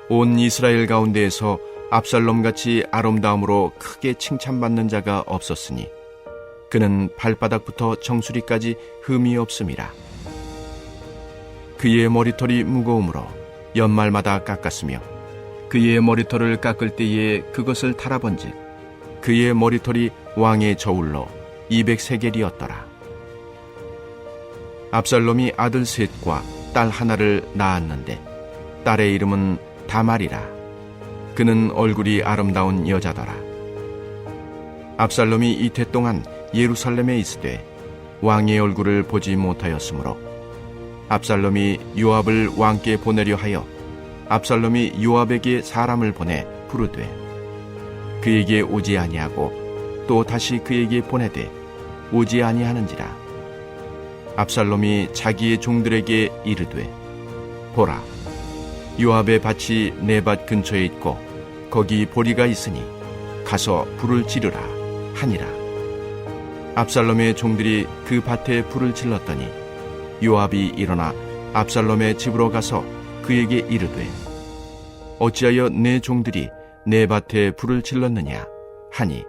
온 이스라엘 가운데에서 압살롬같이 아름다움으로 크게 칭찬받는 자가 없었으니 그는 발바닥부터 정수리까지 흠이 없음이라. 그의 머리털이 무거우므로 연말마다 깎았으며 그의 머리털을 깎을 때에 그것을 탈아본즉 그의 머리털이 왕의 저울로 200세겔이었더라. 압살롬이 아들 셋과 딸 하나를 낳았는데 딸의 이름은 다말이라. 그는 얼굴이 아름다운 여자더라. 압살롬이 이태 동안 예루살렘에 있으되 왕의 얼굴을 보지 못하였으므로 압살롬이 요압을 왕께 보내려 하여 압살롬이 요압에게 사람을 보내 부르되 그에게 오지 아니하고 또 다시 그에게 보내되 오지 아니하는지라. 압살롬이 자기의 종들에게 이르되 보라, 요압의 밭이 내 밭 근처에 있고 거기 보리가 있으니 가서 불을 지르라 하니라. 압살롬의 종들이 그 밭에 불을 질렀더니 요압이 일어나 압살롬의 집으로 가서 그에게 이르되 어찌하여 내 종들이 내 밭에 불을 질렀느냐 하니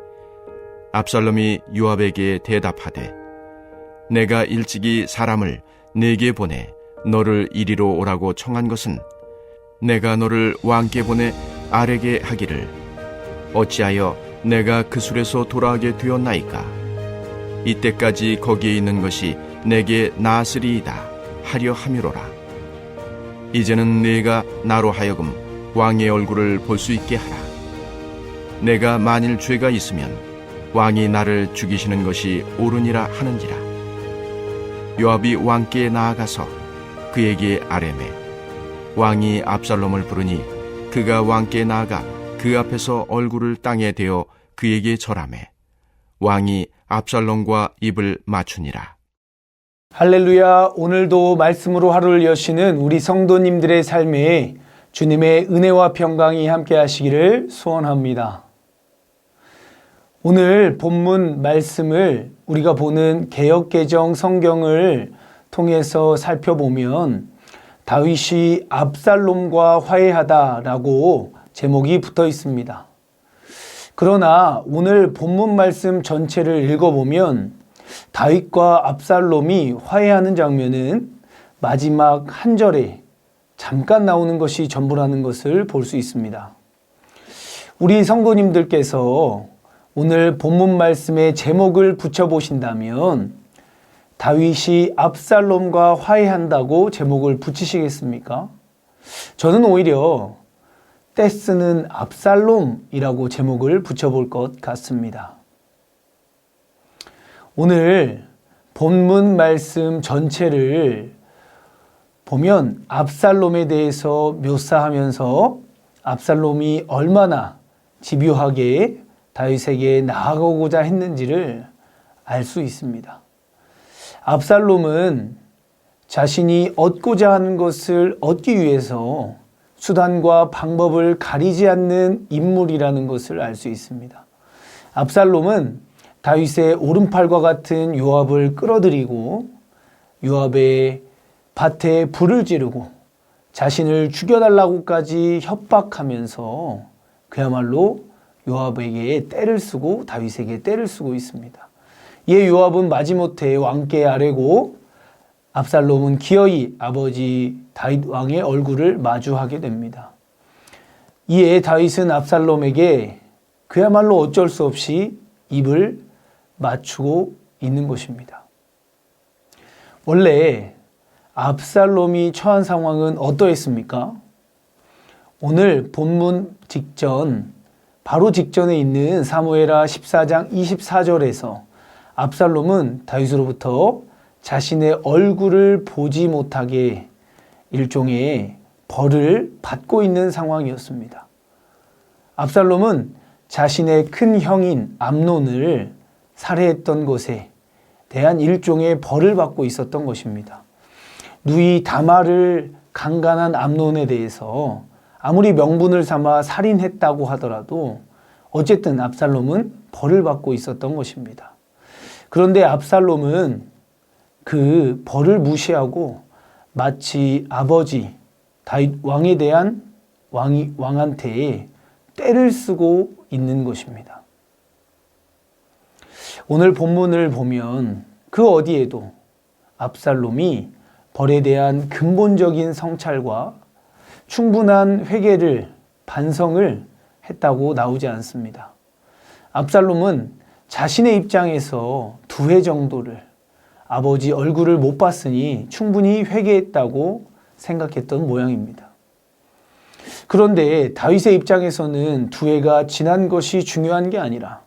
압살롬이 요압에게 대답하되 내가 일찍이 사람을 내게 보내 너를 이리로 오라고 청한 것은 내가 너를 왕께 보내 아뢰게 하기를 어찌하여 내가 그 술에서 돌아오게 되었나이까. 이때까지 거기에 있는 것이 내게 나으리이다 하려 함이로라. 이제는 네가 나로 하여금 왕의 얼굴을 볼 수 있게 하라. 내가 만일 죄가 있으면 왕이 나를 죽이시는 것이 옳으니라 하는지라. 요압이 왕께 나아가서 그에게 아뢰매 왕이 압살롬을 부르니 그가 왕께 나아가 그 앞에서 얼굴을 땅에 대어 그에게 절하매 왕이 압살롬과 입을 맞추니라. 할렐루야. 오늘도 말씀으로 하루를 여시는 우리 성도님들의 삶에 주님의 은혜와 평강이 함께 하시기를 소원합니다. 오늘 본문 말씀을 우리가 보는 개역개정 성경을 통해서 살펴보면 다윗이 압살롬과 화해하다라고 제목이 붙어 있습니다. 그러나 오늘 본문 말씀 전체를 읽어보면 다윗과 압살롬이 화해하는 장면은 마지막 한 절에 잠깐 나오는 것이 전부라는 것을 볼 수 있습니다. 우리 성도님들께서 오늘 본문 말씀의 제목을 붙여보신다면 다윗이 압살롬과 화해한다고 제목을 붙이시겠습니까? 저는 오히려 떼쓰는 압살롬이라고 제목을 붙여볼 것 같습니다. 오늘 본문 말씀 전체를 보면 압살롬에 대해서 묘사하면서 압살롬이 얼마나 집요하게 다윗에게 나아가고자 했는지를 알 수 있습니다. 압살롬은 자신이 얻고자 하는 것을 얻기 위해서 수단과 방법을 가리지 않는 인물이라는 것을 알 수 있습니다. 압살롬은 다윗의 오른팔과 같은 요압을 끌어들이고 요압의 밭에 불을 지르고 자신을 죽여달라고까지 협박하면서 그야말로 요압에게 떼를 쓰고 다윗에게 떼를 쓰고 있습니다. 이에 요압은 마지못해 왕께 아뢰고 압살롬은 기어이 아버지 다윗 왕의 얼굴을 마주하게 됩니다. 이에 다윗은 압살롬에게 그야말로 어쩔 수 없이 입을 맞추고 있는 것입니다. 원래 압살롬이 처한 상황은 어떠했습니까? 오늘 본문 직전, 바로 직전에 있는 사무엘하 14장 24절에서 압살롬은 다윗으로부터 자신의 얼굴을 보지 못하게 일종의 벌을 받고 있는 상황이었습니다. 압살롬은 자신의 큰 형인 암논을 살해했던 것에 대한 일종의 벌을 받고 있었던 것입니다. 누이 다말을 강간한 암논에 대해서 아무리 명분을 삼아 살인했다고 하더라도 어쨌든 압살롬은 벌을 받고 있었던 것입니다. 그런데 압살롬은 그 벌을 무시하고 마치 아버지 다윗 왕에 대한 왕한테 떼를 쓰고 있는 것입니다. 오늘 본문을 보면 그 어디에도 압살롬이 벌에 대한 근본적인 성찰과 충분한 회개를 반성을 했다고 나오지 않습니다. 압살롬은 자신의 입장에서 2회 정도를 아버지 얼굴을 못 봤으니 충분히 회개했다고 생각했던 모양입니다. 그런데 다윗의 입장에서는 2회가 지난 것이 중요한 게 아니라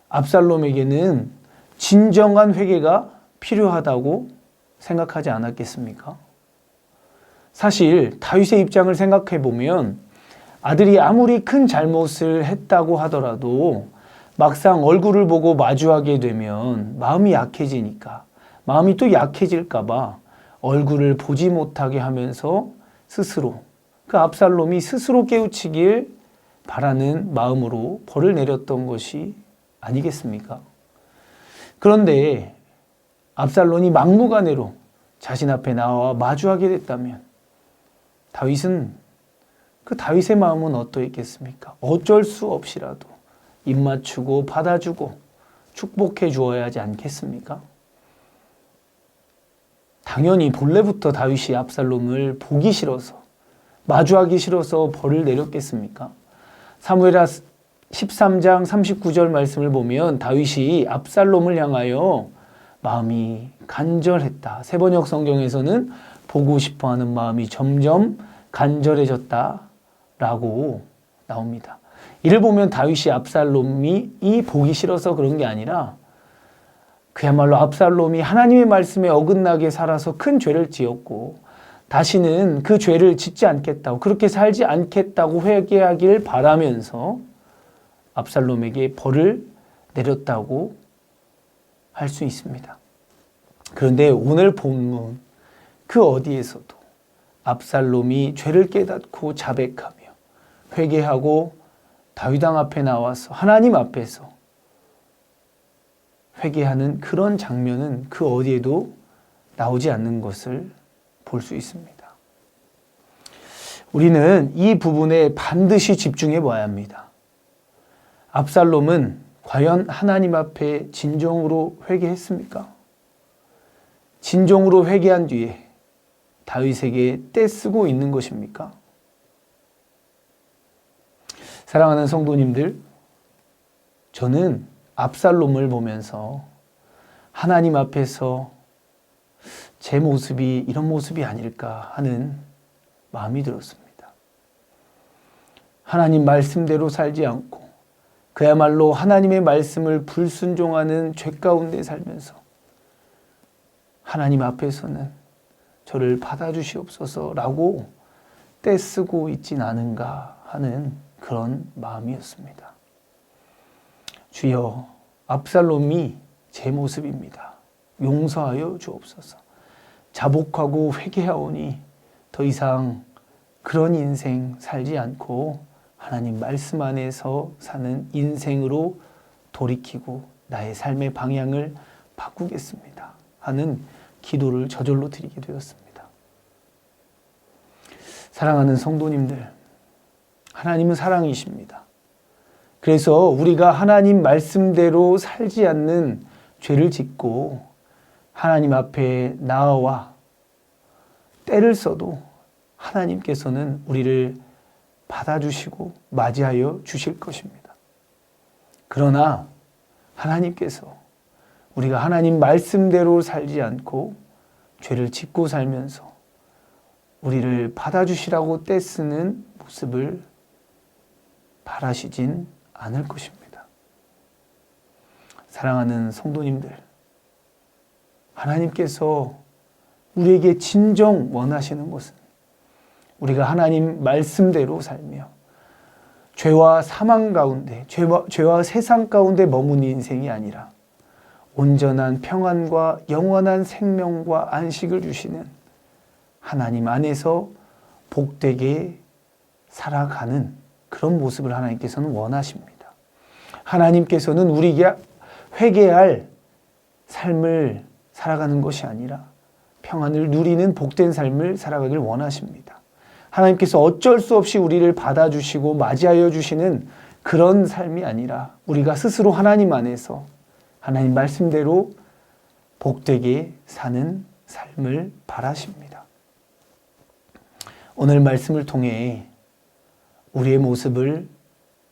압살롬에게는 진정한 회개가 필요하다고 생각하지 않았겠습니까? 사실 다윗의 입장을 생각해 보면 아들이 아무리 큰 잘못을 했다고 하더라도 막상 얼굴을 보고 마주하게 되면 마음이 약해지니까, 마음이 또 약해질까 봐 얼굴을 보지 못하게 하면서 스스로, 그 압살롬이 스스로 깨우치길 바라는 마음으로 벌을 내렸던 것이 아니겠습니까? 그런데 압살롬이 막무가내로 자신 앞에 나와 마주하게 됐다면 그 다윗의 마음은 어떠했겠습니까? 어쩔 수 없이라도 입 맞추고 받아주고 축복해 주어야 하지 않겠습니까? 당연히 본래부터 다윗이 압살롬을 보기 싫어서, 마주하기 싫어서 벌을 내렸겠습니까? 사무엘하 13장 39절 말씀을 보면 다윗이 압살롬을 향하여 마음이 간절했다. 세번역 성경에서는 보고 싶어하는 마음이 점점 간절해졌다 라고 나옵니다. 이를 보면 다윗이 압살롬이 보기 싫어서 그런 게 아니라 그야말로 압살롬이 하나님의 말씀에 어긋나게 살아서 큰 죄를 지었고 다시는 그 죄를 짓지 않겠다고, 그렇게 살지 않겠다고 회개하길 바라면서 압살롬에게 벌을 내렸다고 할 수 있습니다. 그런데 오늘 본문 그 어디에서도 압살롬이 죄를 깨닫고 자백하며 회개하고 다윗왕 앞에 나와서 하나님 앞에서 회개하는 그런 장면은 그 어디에도 나오지 않는 것을 볼 수 있습니다. 우리는 이 부분에 반드시 집중해 봐야 합니다. 압살롬은 과연 하나님 앞에 진정으로 회개했습니까? 진정으로 회개한 뒤에 다윗에게 떼쓰고 있는 것입니까? 사랑하는 성도님들, 저는 압살롬을 보면서 하나님 앞에서 제 모습이 이런 모습이 아닐까 하는 마음이 들었습니다. 하나님 말씀대로 살지 않고 그야말로 하나님의 말씀을 불순종하는 죄 가운데 살면서 하나님 앞에서는 저를 받아주시옵소서라고 떼쓰고 있진 않은가 하는 그런 마음이었습니다. 주여, 압살롬이 제 모습입니다. 용서하여 주옵소서. 자복하고 회개하오니 더 이상 그런 인생 살지 않고 하나님 말씀 안에서 사는 인생으로 돌이키고 나의 삶의 방향을 바꾸겠습니다 하는 기도를 저절로 드리게 되었습니다. 사랑하는 성도님들, 하나님은 사랑이십니다. 그래서 우리가 하나님 말씀대로 살지 않는 죄를 짓고 하나님 앞에 나와 때를 써도 하나님께서는 우리를 받아주시고 맞이하여 주실 것입니다. 그러나 하나님께서 우리가 하나님 말씀대로 살지 않고 죄를 짓고 살면서 우리를 받아주시라고 떼쓰는 모습을 바라시진 않을 것입니다. 사랑하는 성도님들, 하나님께서 우리에게 진정 원하시는 것은 우리가 하나님 말씀대로 살며 죄와 사망 가운데, 죄와 세상 가운데 머무는 인생이 아니라 온전한 평안과 영원한 생명과 안식을 주시는 하나님 안에서 복되게 살아가는 그런 모습을 하나님께서는 원하십니다. 하나님께서는 우리에게 회개할 삶을 살아가는 것이 아니라 평안을 누리는 복된 삶을 살아가길 원하십니다. 하나님께서 어쩔 수 없이 우리를 받아주시고 맞이하여 주시는 그런 삶이 아니라 우리가 스스로 하나님 안에서 하나님 말씀대로 복되게 사는 삶을 바라십니다. 오늘 말씀을 통해 우리의 모습을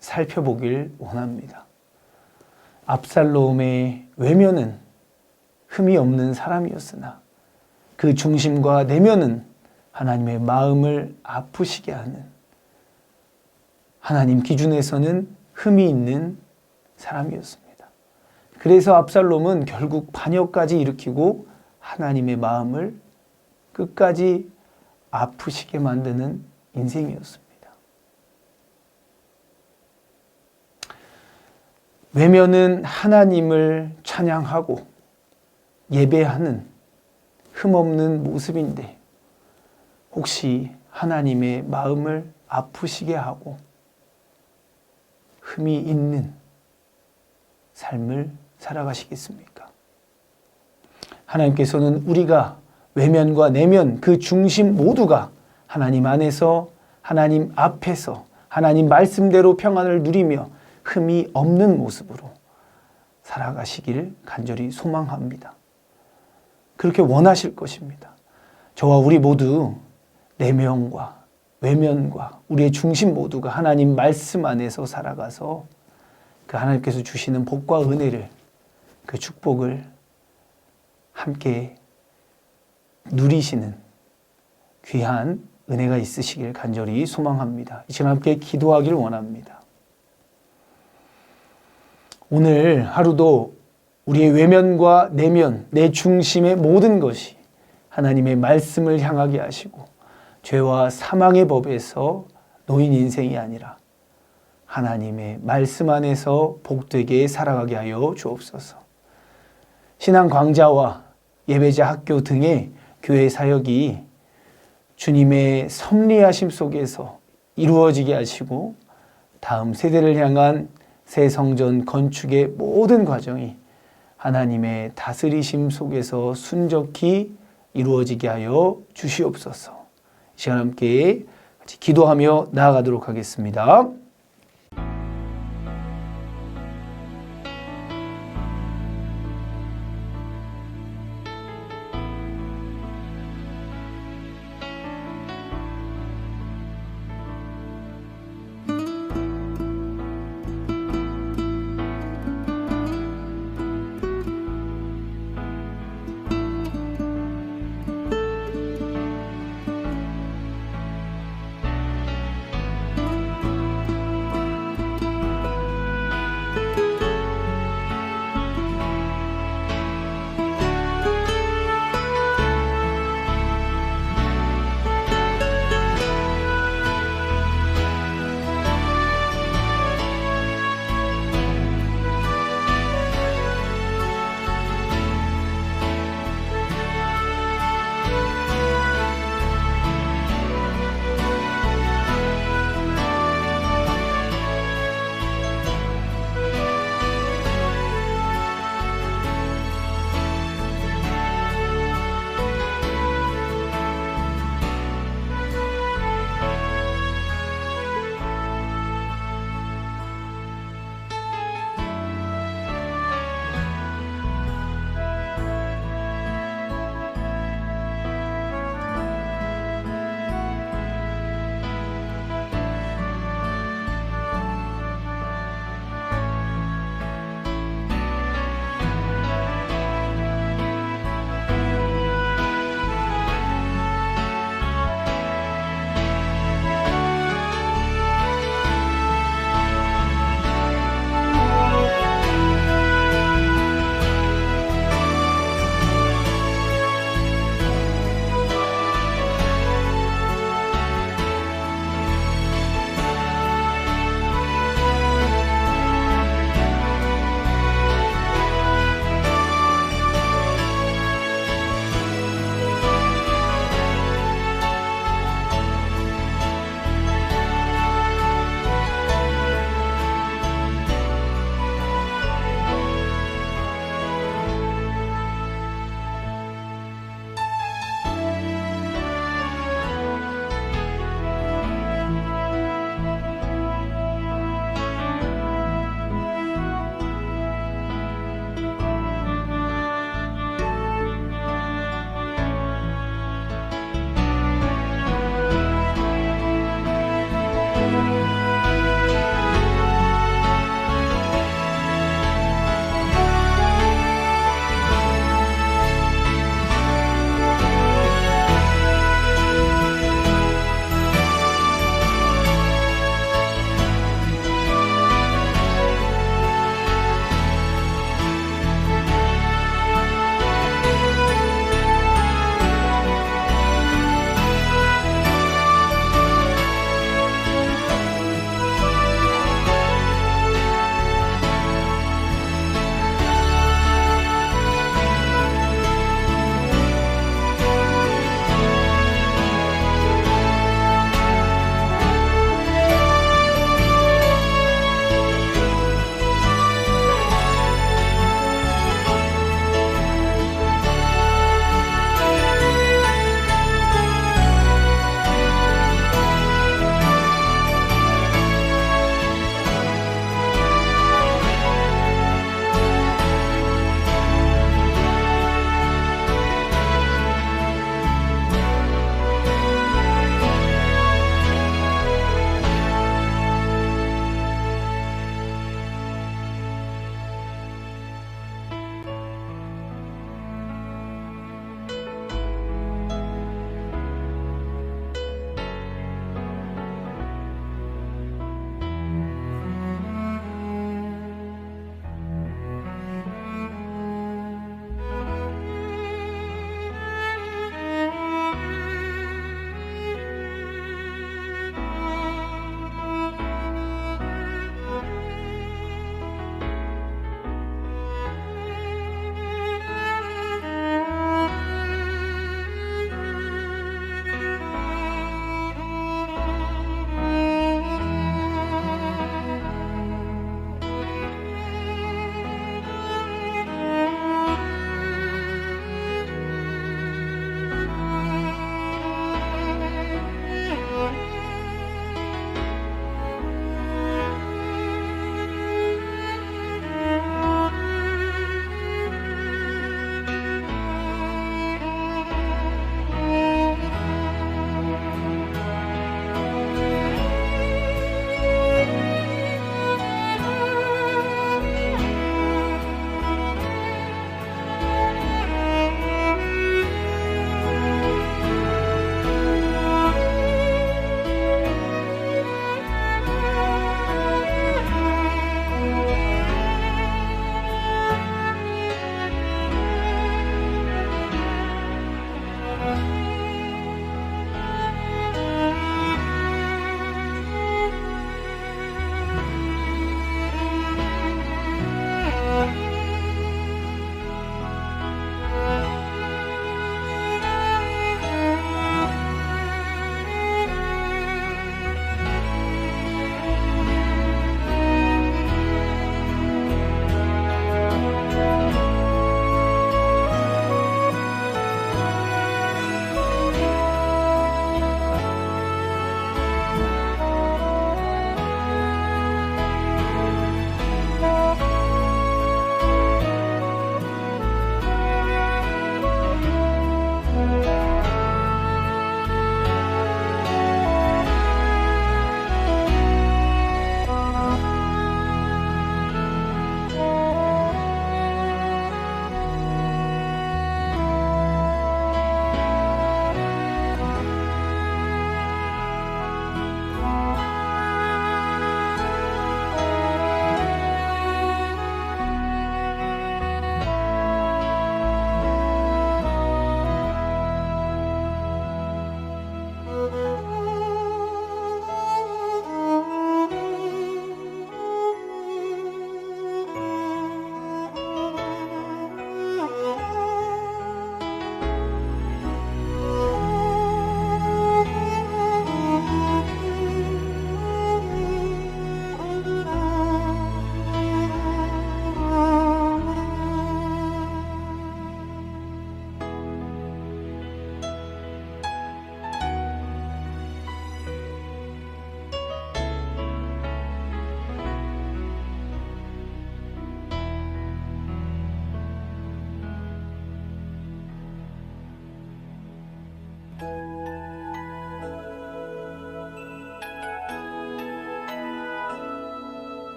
살펴보길 원합니다. 압살롬의 외면은 흠이 없는 사람이었으나 그 중심과 내면은 하나님의 마음을 아프시게 하는, 하나님 기준에서는 흠이 있는 사람이었습니다. 그래서 압살롬은 결국 반역까지 일으키고 하나님의 마음을 끝까지 아프시게 만드는 인생이었습니다. 외면은 하나님을 찬양하고 예배하는 흠없는 모습인데 혹시 하나님의 마음을 아프시게 하고 흠이 있는 삶을 살아가시겠습니까? 하나님께서는 우리가 외면과 내면 그 중심 모두가 하나님 안에서 하나님 앞에서 하나님 말씀대로 평안을 누리며 흠이 없는 모습으로 살아가시길 간절히 소망합니다. 그렇게 원하실 것입니다. 저와 우리 모두 내면과 외면과 우리의 중심 모두가 하나님 말씀 안에서 살아가서 그 하나님께서 주시는 복과 은혜를, 그 축복을 함께 누리시는 귀한 은혜가 있으시길 간절히 소망합니다. 이 시간 함께 기도하길 원합니다. 오늘 하루도 우리의 외면과 내면, 내 중심의 모든 것이 하나님의 말씀을 향하게 하시고 죄와 사망의 법에서 놓인 인생이 아니라 하나님의 말씀 안에서 복되게 살아가게 하여 주옵소서. 신앙 강좌와 예배자 학교 등의 교회 사역이 주님의 섭리하심 속에서 이루어지게 하시고 다음 세대를 향한 새 성전 건축의 모든 과정이 하나님의 다스리심 속에서 순적히 이루어지게 하여 주시옵소서. 이 시간 함께 같이 기도하며 나아가도록 하겠습니다.